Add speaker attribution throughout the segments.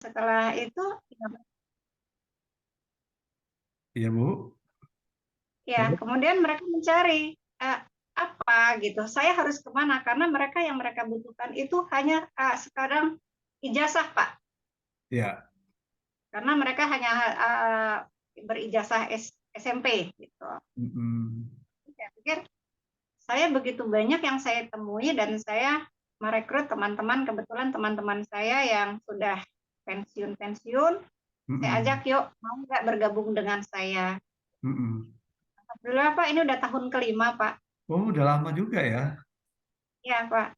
Speaker 1: setelah itu
Speaker 2: Iya, Bu.
Speaker 1: ya
Speaker 2: Terus?
Speaker 1: kemudian mereka mencari apa gitu. Saya harus kemana? Karena mereka yang mereka butuhkan itu hanya sekarang ijazah, Pak.
Speaker 2: Ya.
Speaker 1: Karena mereka hanya berijazah SMP gitu.
Speaker 2: Mm-mm.
Speaker 1: Saya pikir saya begitu banyak yang saya temui dan saya merekrut teman-teman, kebetulan teman-teman saya yang sudah pensiun-pensiun, saya ajak
Speaker 2: Mm-mm.
Speaker 1: yuk mau nggak bergabung dengan saya.
Speaker 2: Mm-mm.
Speaker 1: Alhamdulillah Pak, ini udah tahun kelima Pak.
Speaker 2: Oh, udah lama juga ya.
Speaker 1: Ya Pak,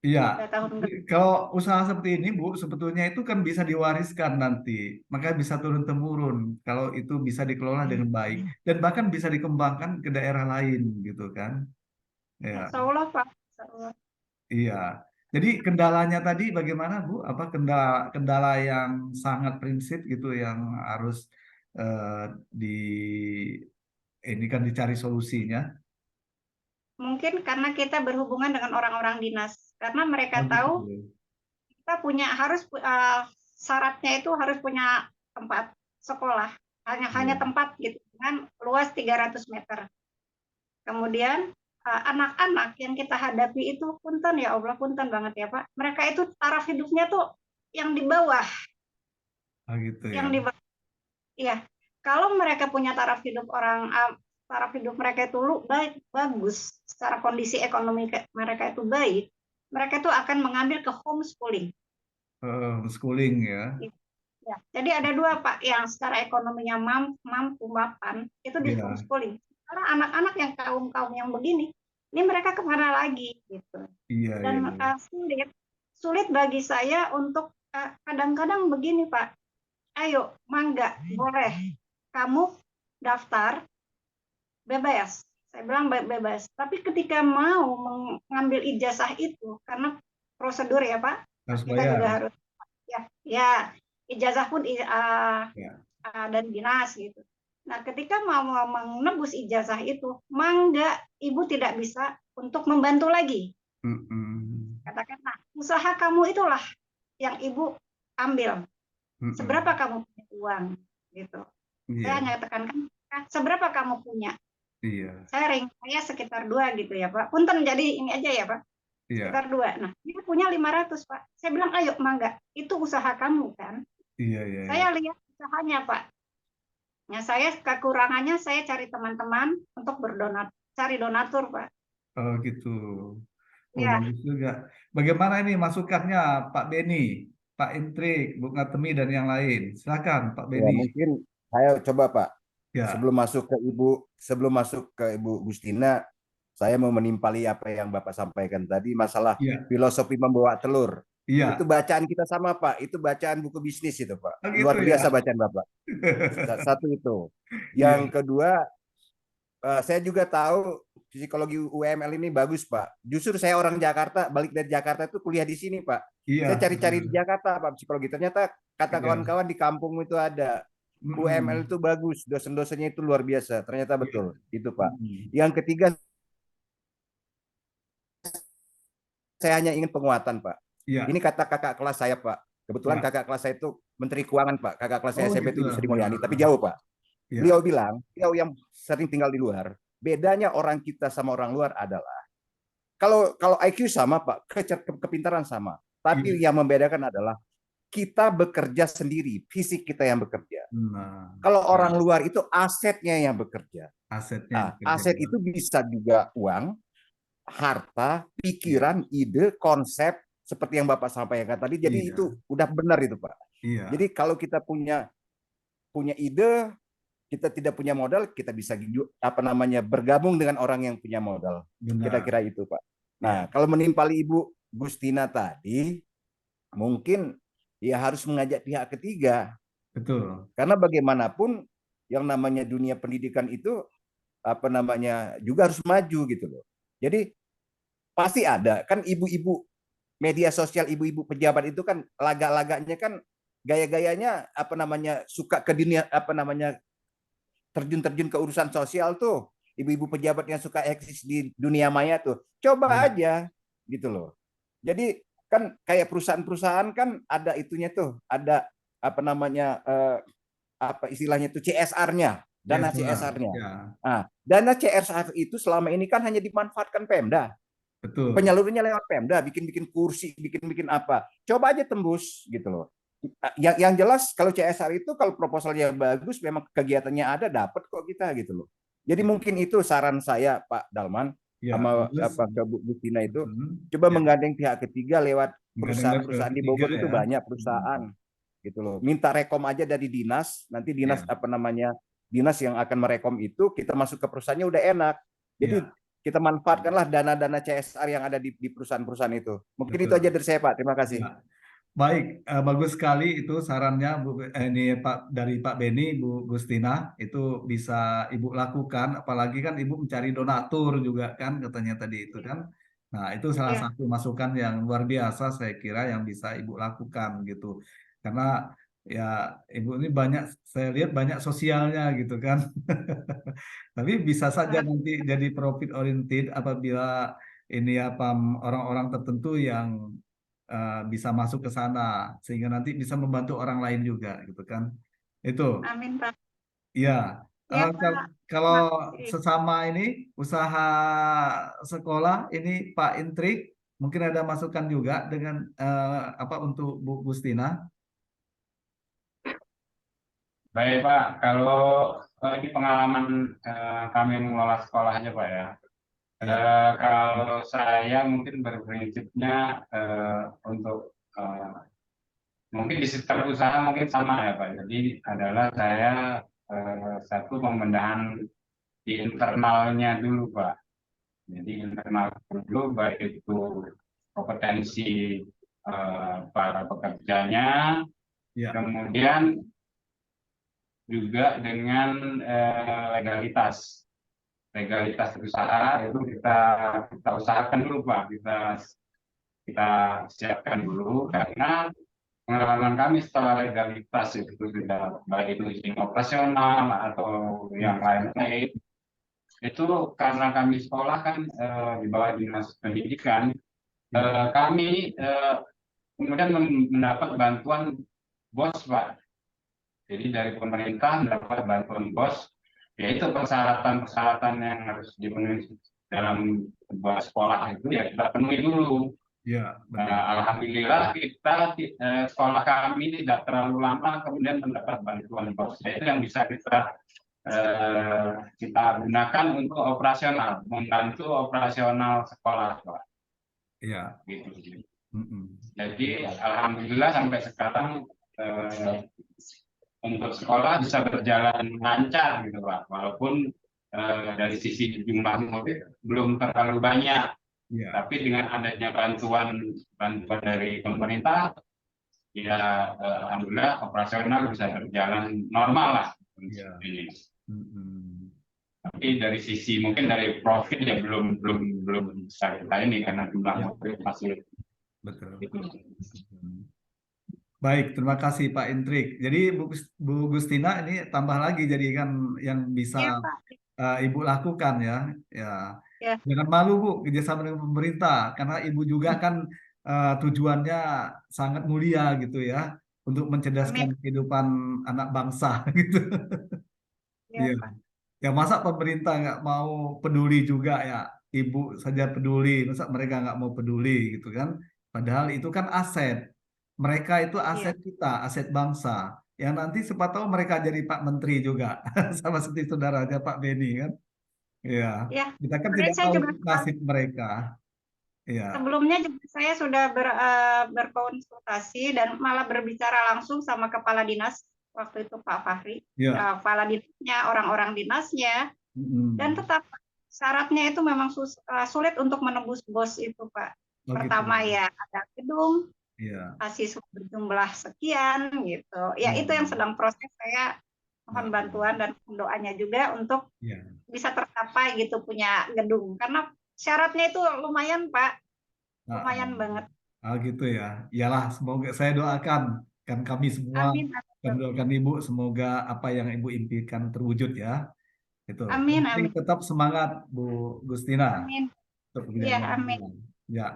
Speaker 2: Iya,
Speaker 1: udah tahun kelima.
Speaker 2: kalau usaha seperti ini, Bu, sebetulnya itu kan bisa diwariskan nanti, maka bisa turun temurun kalau itu bisa dikelola dengan baik dan bahkan bisa dikembangkan ke daerah lain, gitu kan? Ya,
Speaker 1: Insya Allah Pak. Insya Allah.
Speaker 2: iya. Jadi kendalanya tadi bagaimana, Bu? Apa kendala kendala yang sangat prinsip gitu yang harus eh, di ini kan dicari solusinya?
Speaker 1: Mungkin karena kita berhubungan dengan orang-orang dinas, karena mereka
Speaker 2: Oh gitu.
Speaker 1: tahu kita punya harus syaratnya itu harus punya tempat sekolah, hanya hanya
Speaker 2: Iya.
Speaker 1: tempat gitu dengan luas 300 meter. Kemudian anak-anak yang kita hadapi itu punten ya Allah punten banget ya Pak. Mereka itu taraf hidupnya tuh yang di bawah,
Speaker 2: Ah gitu ya.
Speaker 1: yang di bawah. Iya. Kalau mereka punya taraf hidup mereka itu baik bagus, secara kondisi ekonomi mereka itu baik, mereka itu akan mengambil ke homeschooling.
Speaker 2: Schooling ya.
Speaker 1: Ya. Jadi ada dua Pak, yang secara ekonominya mampu mapan itu di
Speaker 2: Iya,
Speaker 1: homeschooling. Karena anak-anak yang kaum-kaum yang begini, ini mereka kemana lagi gitu.
Speaker 2: iya, iya,
Speaker 1: Dan
Speaker 2: iya.
Speaker 1: sulit bagi saya untuk kadang-kadang begini Pak, ayo mangga boleh kamu daftar bebas. Saya bilang bebas. Tapi ketika mau mengambil ijazah itu, karena prosedur ya Pak,
Speaker 2: Harus
Speaker 1: kita juga
Speaker 2: bayar.
Speaker 1: harus ya ijazah pun
Speaker 2: Ya.
Speaker 1: dari dinas gitu. Nah, ketika mau menebus ijazah itu, mangga ibu tidak bisa untuk membantu lagi.
Speaker 2: Mm-mm.
Speaker 1: Katakan, nah, usaha kamu itulah yang ibu ambil. Seberapa
Speaker 2: Mm-mm.
Speaker 1: kamu punya uang gitu. Saya
Speaker 2: Iya,
Speaker 1: hanya tekankan, seberapa kamu punya.
Speaker 2: iya,
Speaker 1: Saya sekitar dua gitu ya Pak. Punten jadi ini aja ya Pak.
Speaker 2: iya,
Speaker 1: Sekitar dua. Nah, dia punya 500 Pak. Saya bilang, ayo mangga. Itu usaha kamu kan.
Speaker 2: iya, iya, iya.
Speaker 1: Saya lihat usahanya Pak. Ya, saya kekurangannya saya cari teman-teman untuk berdonat, cari donatur, Pak.
Speaker 2: Oh gitu. Oh
Speaker 1: Ya,
Speaker 2: bagus juga. Bagaimana ini masukannya Pak Beni, Pak Intrik, Bu Ngatemi dan yang lain? Silakan Pak
Speaker 3: Ya,
Speaker 2: Beni.
Speaker 3: mungkin saya coba Pak,
Speaker 2: Ya,
Speaker 3: sebelum masuk ke Ibu Gustina, saya mau menimpali apa yang Bapak sampaikan tadi masalah
Speaker 2: iya,
Speaker 3: filosofi membawa telur. Itu
Speaker 2: iya.
Speaker 3: bacaan kita sama Pak, itu bacaan buku bisnis itu Pak.
Speaker 2: Oh gitu
Speaker 3: Luar
Speaker 2: ya.
Speaker 3: biasa bacaan Bapak. Satu itu. Yang
Speaker 2: Iya,
Speaker 3: kedua, saya juga tahu psikologi UML ini bagus Pak. Justru saya orang Jakarta, balik dari Jakarta itu kuliah di sini Pak. Saya
Speaker 2: iya,
Speaker 3: cari-cari di
Speaker 2: benar.
Speaker 3: Jakarta Pak psikologi. Ternyata kata
Speaker 2: Iya.
Speaker 3: kawan-kawan di kampung itu ada. UML
Speaker 2: Mm-mm.
Speaker 3: itu bagus, dosen-dosennya itu luar biasa. Ternyata
Speaker 2: Iya.
Speaker 3: betul, itu Pak.
Speaker 2: Mm-mm.
Speaker 3: Yang ketiga, saya hanya ingin penguatan Pak. Ini
Speaker 2: Iya.
Speaker 3: kata kakak kelas saya Pak. Kebetulan
Speaker 2: Ya.
Speaker 3: kakak kelas saya itu Menteri Keuangan Pak. Kakak kelas saya
Speaker 2: Oh
Speaker 3: SMP
Speaker 2: gitu
Speaker 3: itu Ibu
Speaker 2: ya.
Speaker 3: Sri
Speaker 2: Ya.
Speaker 3: Mulyani, tapi jauh Pak. Beliau
Speaker 2: Ya.
Speaker 3: bilang, beliau yang sering tinggal di luar, bedanya orang kita sama orang luar adalah kalau kalau IQ sama Pak, kepintaran sama. Tapi
Speaker 2: Iya.
Speaker 3: yang membedakan adalah kita bekerja sendiri, fisik kita yang bekerja.
Speaker 2: Nah,
Speaker 3: Kalau
Speaker 2: ya.
Speaker 3: orang luar itu asetnya yang bekerja.
Speaker 2: Asetnya yang
Speaker 3: Nah,
Speaker 2: bekerja.
Speaker 3: aset itu bisa juga uang, harta,
Speaker 2: Iya.
Speaker 3: pikiran, ide, konsep seperti yang Bapak sampaikan tadi. Jadi
Speaker 2: Iya.
Speaker 3: itu udah benar itu, Pak. Jadi
Speaker 2: Iya.
Speaker 3: kalau kita punya punya ide, kita tidak punya modal, kita bisa apa namanya bergabung dengan orang yang punya modal.
Speaker 2: Benar.
Speaker 3: Kira-kira itu, Pak. Nah,
Speaker 2: Iya.
Speaker 3: kalau menimpali Ibu Gustina tadi, mungkin ya harus mengajak pihak ketiga.
Speaker 2: Betul.
Speaker 3: Karena bagaimanapun yang namanya dunia pendidikan itu apa namanya juga harus maju gitu loh. Jadi pasti ada kan ibu-ibu media sosial, ibu-ibu pejabat itu kan laga-laganya kan gaya-gayanya apa namanya suka ke dunia apa namanya terjun-terjun ke urusan sosial tuh. Ibu-ibu pejabat yang suka eksis di dunia maya tuh. Coba
Speaker 2: Iya.
Speaker 3: aja gitu loh. Jadi kan kayak perusahaan-perusahaan kan ada itunya tuh, ada apa namanya apa istilahnya itu CSR-nya, dana
Speaker 2: CSR,
Speaker 3: CSR-nya.
Speaker 2: ya,
Speaker 3: Nah, dana CSR itu selama ini kan hanya dimanfaatkan Pemda.
Speaker 2: betul.
Speaker 3: Penyalurannya lewat Pemda, bikin-bikin kursi, bikin-bikin apa. Coba aja tembus gitu loh. Yang jelas kalau CSR itu kalau proposalnya bagus, memang kegiatannya ada, dapat kok kita gitu loh. Jadi mungkin itu saran saya Pak Dalman
Speaker 2: Ya,
Speaker 3: sama
Speaker 2: bagus.
Speaker 3: apa ke Bu Gustina itu, coba
Speaker 2: Ya,
Speaker 3: menggandeng pihak ketiga lewat
Speaker 2: menggandeng
Speaker 3: perusahaan-perusahaan di
Speaker 2: ketiga
Speaker 3: Bogor itu
Speaker 2: ya.
Speaker 3: banyak perusahaan gitu loh. Minta rekom aja dari dinas, nanti dinas
Speaker 2: Ya,
Speaker 3: apa namanya dinas yang akan merekom itu kita masuk ke perusahaannya udah enak. Jadi
Speaker 2: ya,
Speaker 3: kita manfaatkanlah dana-dana CSR yang ada di perusahaan-perusahaan itu. Mungkin itu aja
Speaker 2: betul.
Speaker 3: dari saya Pak. Terima kasih.
Speaker 2: Ya. Baik, bagus sekali itu sarannya ini Pak dari Pak Beni, Bu Gustina, itu bisa Ibu lakukan. Apalagi kan Ibu mencari donatur juga kan katanya tadi itu kan. Nah, itu salah
Speaker 1: Ya,
Speaker 2: satu masukan yang luar biasa saya kira yang bisa Ibu lakukan gitu. Karena ya Ibu ini banyak, saya lihat banyak sosialnya gitu kan. Tapi bisa saja nanti jadi profit oriented apabila ini apa orang-orang tertentu yang bisa masuk ke sana sehingga nanti bisa membantu orang lain juga gitu kan. Itu
Speaker 1: amin Pak.
Speaker 2: ya.
Speaker 1: Ya
Speaker 2: Kal-
Speaker 1: Pak,
Speaker 2: Kalau
Speaker 1: terima kasih.
Speaker 2: sesama ini usaha sekolah ini Pak Intrik mungkin ada masukan juga dengan apa untuk Bu Gustina.
Speaker 4: Baik Pak, kalau ini pengalaman kami mengelola sekolah aja Pak ya.
Speaker 2: Ya,
Speaker 4: Kalau saya mungkin berprinsipnya untuk mungkin di setiap usaha mungkin sama ya Pak. Jadi adalah saya satu pembenahan di internalnya dulu Pak. Jadi internal dulu baik itu kompetensi para pekerjanya,
Speaker 2: ya,
Speaker 4: kemudian juga dengan legalitas usaha itu kita usahakan dulu Pak, kita siapkan dulu karena pengalaman kami setelah legalitas itu sudah baik itu izin operasional atau yang lain-lain itu karena kami sekolah kan di bawah dinas pendidikan, kami kemudian mendapat bantuan BOS Pak. Jadi dari pemerintah mendapat bantuan BOS, yaitu persyaratan-persyaratan yang harus dipenuhi dalam sebuah sekolah itu ya kita penuhi dulu.
Speaker 2: ya, betul.
Speaker 4: Alhamdulillah kita sekolah kami tidak terlalu lama kemudian mendapat bantuan BOS. Itu yang bisa kita gunakan untuk operasional, membantu operasional sekolah Pak.
Speaker 2: Ya.
Speaker 4: Gitu.
Speaker 2: Mm-mm.
Speaker 4: Jadi alhamdulillah sampai sekarang untuk sekolah bisa berjalan lancar gitu Pak, walaupun dari sisi jumlah murid belum terlalu banyak,
Speaker 2: Ya,
Speaker 4: tapi dengan adanya bantuan dari pemerintah, ya alhamdulillah operasional bisa berjalan normal lah.
Speaker 2: ya.
Speaker 4: Ini.
Speaker 2: Mm-mm.
Speaker 4: Tapi dari sisi mungkin dari profit ya belum bisa kita ini karena jumlah
Speaker 2: Ya.
Speaker 4: murid masih
Speaker 2: Betul.
Speaker 4: itu.
Speaker 2: Baik, terima kasih Pak Intrik. Jadi Bu Gustina ini tambah lagi jadi kan yang bisa
Speaker 1: Ya Pak.
Speaker 2: Ibu lakukan ya. Ya.
Speaker 1: Ya.
Speaker 2: Jangan malu Bu kerjasama dengan pemerintah karena Ibu juga kan tujuannya sangat mulia gitu ya untuk mencerdaskan
Speaker 1: Amin.
Speaker 2: kehidupan anak bangsa gitu.
Speaker 1: Ya
Speaker 2: Iya.
Speaker 1: Pak.
Speaker 2: Ya masa pemerintah nggak mau peduli juga ya, Ibu saja peduli, masa mereka nggak mau peduli gitu kan? Padahal itu kan aset. Mereka itu
Speaker 1: Iya.
Speaker 2: aset kita, aset bangsa. Yang nanti siapa tahu mereka jadi Pak Menteri juga, sama seperti saudaranya Pak Beni kan? Iya.
Speaker 1: Ya.
Speaker 2: Kita kan
Speaker 1: Sebenarnya
Speaker 2: tidak
Speaker 1: saya
Speaker 2: tahu
Speaker 1: juga
Speaker 2: nasib mereka. Iya.
Speaker 1: sebelumnya juga saya sudah berkonsultasi dan malah berbicara langsung sama kepala dinas waktu itu Pak Fahri,
Speaker 2: Iya.
Speaker 1: kepala dinasnya, orang-orang dinasnya, dan
Speaker 2: Mm-mm.
Speaker 1: tetap syaratnya itu memang sulit untuk menembus BOS itu Pak.
Speaker 2: Oh,
Speaker 1: Pertama
Speaker 2: gitu.
Speaker 1: ya ada gedung,
Speaker 2: Iya.
Speaker 1: siswa berjumlah sekian gitu. Ya itu yang sedang proses, saya mohon bantuan dan doanya juga untuk
Speaker 2: Iya.
Speaker 1: bisa tercapai gitu punya gedung. Karena syaratnya itu lumayan Pak, lumayan banget.
Speaker 2: Gitu ya. Iyalah, semoga saya doakan kan kami semua
Speaker 1: Amin.
Speaker 2: dan doakan Ibu semoga apa yang Ibu impikan terwujud ya. Itu.
Speaker 1: Amin.
Speaker 2: Yang penting
Speaker 1: Amin.
Speaker 2: tetap semangat Bu Gustina
Speaker 1: Amin.
Speaker 2: untuk
Speaker 1: Iya,
Speaker 2: pekerjaan
Speaker 1: amin.
Speaker 2: Ibu. Ya.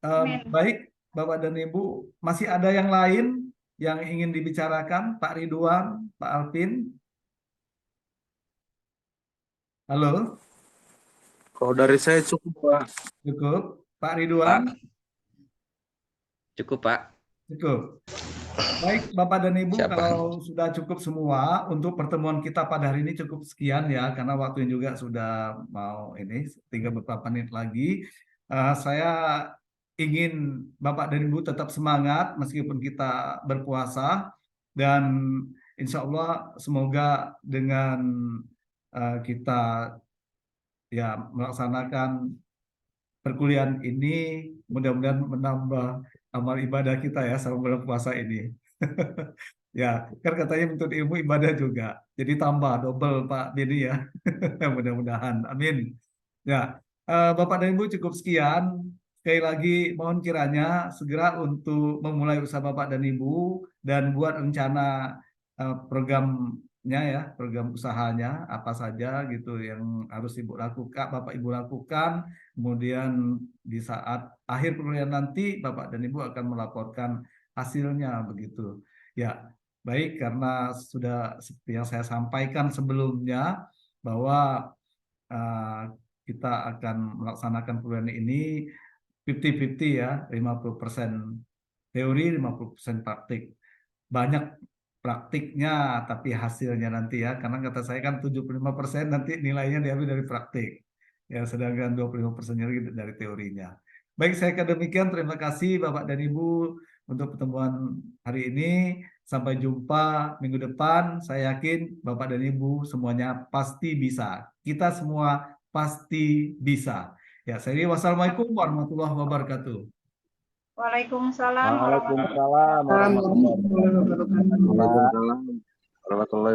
Speaker 1: Amin.
Speaker 2: Baik, Bapak dan Ibu. Masih ada yang lain yang ingin dibicarakan? Pak Ridwan, Pak Alvin? Halo,
Speaker 5: Kalau dari saya cukup, Pak.
Speaker 2: cukup. Pak Ridwan,
Speaker 6: Cukup, Pak.
Speaker 2: cukup. Baik, Bapak dan Ibu,
Speaker 6: Siapa?
Speaker 2: kalau sudah cukup semua untuk pertemuan kita pada hari ini cukup sekian ya, karena waktunya juga sudah mau ini, tinggal beberapa menit lagi. Saya ingin Bapak dan Ibu tetap semangat meskipun kita berpuasa, dan insya Allah semoga dengan kita ya melaksanakan perkuliahan ini mudah-mudahan menambah amal ibadah kita ya selama bulan puasa ini. Ya, kan katanya menuntut ilmu ibadah juga. Jadi tambah double Pak Beni ya. Mudah-mudahan. Amin. Ya, Bapak dan Ibu cukup sekian. Sekali lagi mohon kiranya segera untuk memulai usaha Bapak dan Ibu dan buat rencana programnya ya, program usahanya apa saja gitu yang harus Ibu lakukan, Bapak Ibu lakukan. Kemudian di saat akhir perkuliahan nanti Bapak dan Ibu akan melaporkan hasilnya begitu. Ya, baik karena sudah seperti yang saya sampaikan sebelumnya bahwa kita akan melaksanakan perkuliahan ini 50-50 ya, 50% teori, 50% praktik. Banyak praktiknya tapi hasilnya nanti ya, karena kata saya kan 75% nanti nilainya diambil dari praktik. Ya, sedangkan 25% dari teorinya. Baik, saya demikian. Terima kasih Bapak dan Ibu untuk pertemuan hari ini. Sampai jumpa minggu depan. Saya yakin Bapak dan Ibu semuanya pasti bisa. Kita semua pasti bisa. Ya, saya wassalamualaikum warahmatullahi wabarakatuh.
Speaker 1: Waalaikumsalam warahmatullahi
Speaker 3: Waalaikumsalam warahmatullahi wabarakatuh.
Speaker 5: Waalaikumsalam.